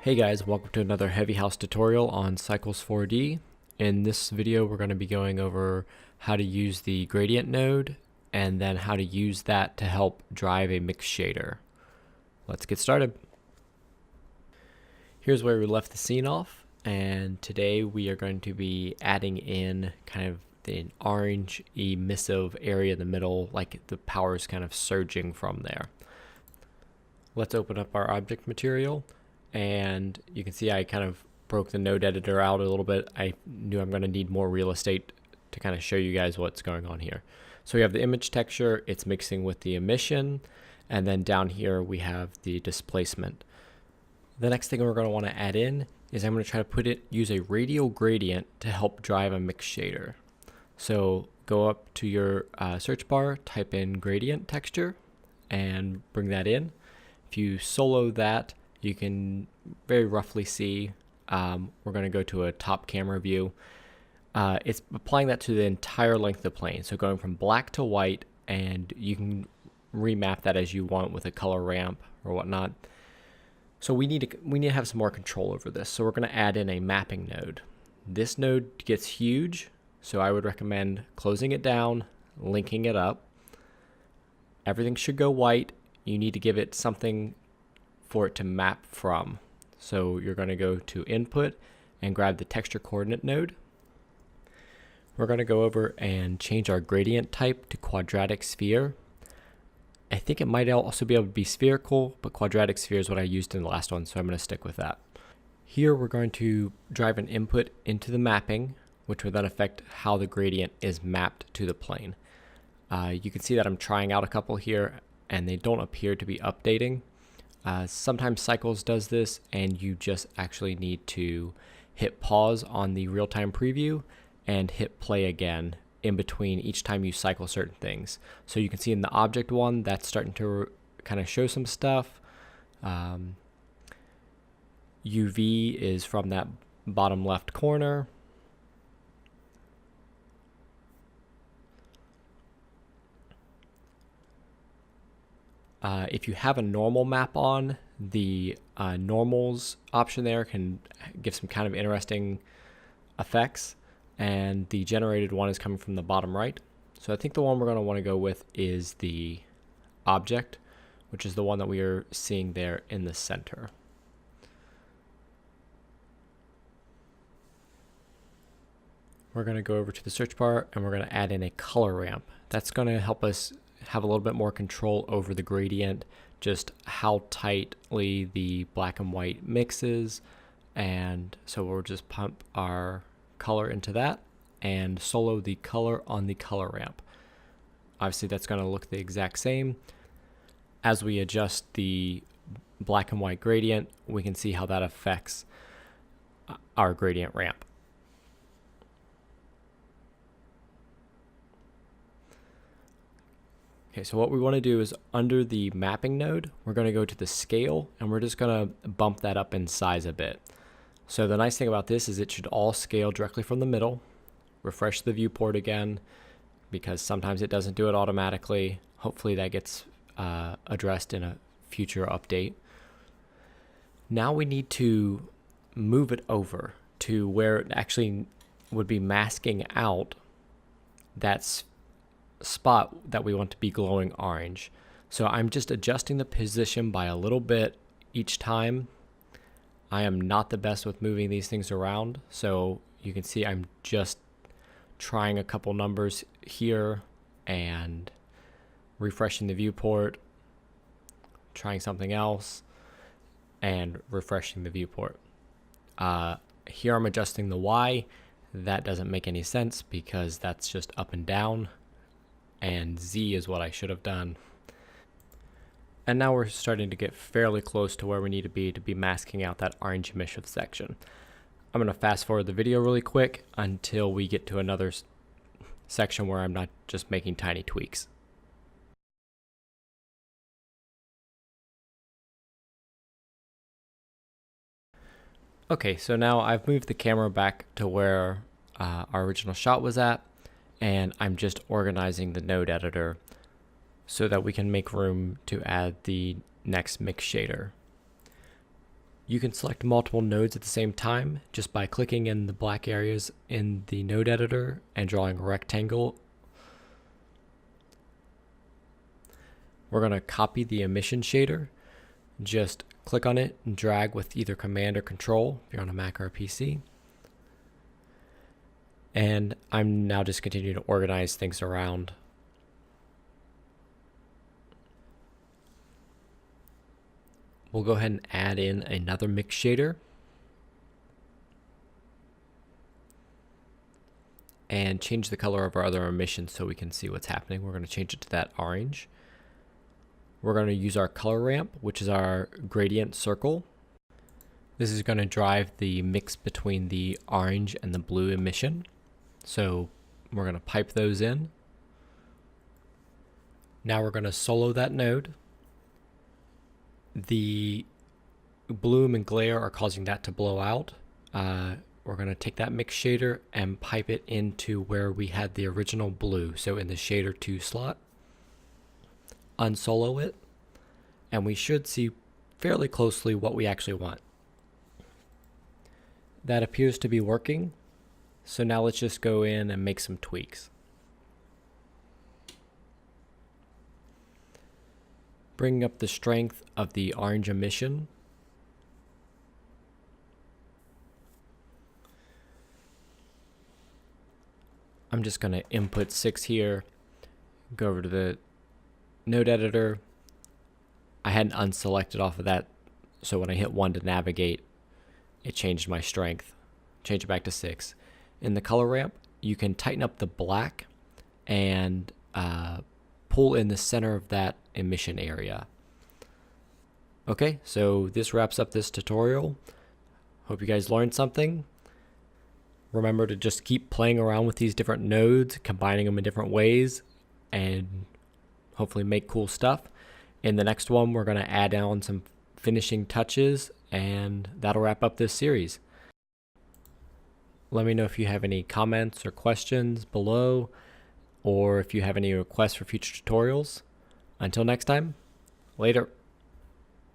Hey guys, welcome to another Heavy House tutorial on Cycles 4D. In this video we're going to be going over how to use the gradient node and then how to use that to help drive a mix shader. Let's get started. Here's where we left the scene off, and today we are going to be adding in kind of the orange emissive area in the middle, like the power is kind of surging from there. Let's open up our object material. And you can see I kind of broke the node editor out a little bit. I knew I'm going to need more real estate to kind of show you guys what's going on here. So we have the image texture, it's mixing with the emission, and then down here we have the displacement. The next thing we're going to want to add in is I'm going to try to use a radial gradient to help drive a mix shader. So go up to your search bar, type in gradient texture, and bring that in. If you solo that, you can very roughly see, we're going to go to a top camera view. It's applying that to the entire length of the plane. So going from black to white, and you can remap that as you want with a color ramp or whatnot. So we need to have some more control over this. So we're going to add in a mapping node. This node gets huge, so I would recommend closing it down, linking it up. Everything should go white. You need to give it something for it to map from. So you're going to go to input and grab the texture coordinate node. We're going to go over and change our gradient type to quadratic sphere. I think it might also be able to be spherical, but quadratic sphere is what I used in the last one, so I'm going to stick with that. Here we're going to drive an input into the mapping, which will then affect how the gradient is mapped to the plane. You can see that I'm trying out a couple here and they don't appear to be updating. Sometimes Cycles does this, and you just actually need to hit pause on the real-time preview and hit play again in between each time you cycle certain things. So you can see in the object one, that's starting to kind of show some stuff. UV is from that bottom left corner. If you have a normal map on, the normals option there can give some kind of interesting effects, and the generated one is coming from the bottom right. So I think the one we're going to want to go with is the object, which is the one that we are seeing there in the center. We're going to go over to the search bar and we're going to add in a color ramp. That's going to help us have a little bit more control over the gradient, just how tightly the black and white mixes. And so we'll just pump our color into that and solo the color on the color ramp. Obviously that's going to look the exact same. As we adjust the black and white gradient, we can see how that affects our gradient ramp. Okay, so what we want to do is under the mapping node, we're going to go to the scale and we're just going to bump that up in size a bit. So the nice thing about this is it should all scale directly from the middle. Refresh the viewport again, because sometimes it doesn't do it automatically. Hopefully that gets addressed in a future update. Now we need to move it over to where it actually would be masking out that spot that we want to be glowing orange. So I'm just adjusting the position by a little bit each time. I am not the best with moving these things around, so you can see I'm just trying a couple numbers here and refreshing the viewport, trying something else, and refreshing the viewport. Here I'm adjusting the Y. That doesn't make any sense because that's just up and down, and Z is what I should have done. And now we're starting to get fairly close to where we need to be masking out that orange emission section. I'm going to fast forward the video really quick until we get to another section where I'm not just making tiny tweaks. Okay, so now I've moved the camera back to where our original shot was at, and I'm just organizing the node editor so that we can make room to add the next mix shader. You can select multiple nodes at the same time just by clicking in the black areas in the node editor and drawing a rectangle. We're going to copy the emission shader. Just click on it and drag with either Command or Control if you're on a Mac or a PC. And I'm now just continuing to organize things around. We'll go ahead and add in another mix shader. And change the color of our other emissions so we can see what's happening. We're going to change it to that orange. We're going to use our color ramp, which is our gradient circle. This is going to drive the mix between the orange and the blue emission. So we're going to pipe those in. Now we're going to solo that node. The bloom and glare are causing that to blow out. We're going to take that mix shader and pipe it into where we had the original blue, so in the shader 2 slot. Unsolo it, and we should see fairly closely what we actually want. That appears to be working, so now let's just go in and make some tweaks. Bringing up the strength of the orange emission. I'm just going to input 6 here, go over to the node editor. I hadn't unselected off of that, so when I hit 1 to navigate, it changed my strength. Change it back to 6. In the color ramp, you can tighten up the black and pull in the center of that emission area. Okay, so this wraps up this tutorial. Hope you guys learned something. Remember to just keep playing around with these different nodes, combining them in different ways, and hopefully make cool stuff. In the next one, we're going to add on some finishing touches, and that'll wrap up this series. Let me know if you have any comments or questions below, or if you have any requests for future tutorials. Until next time, later.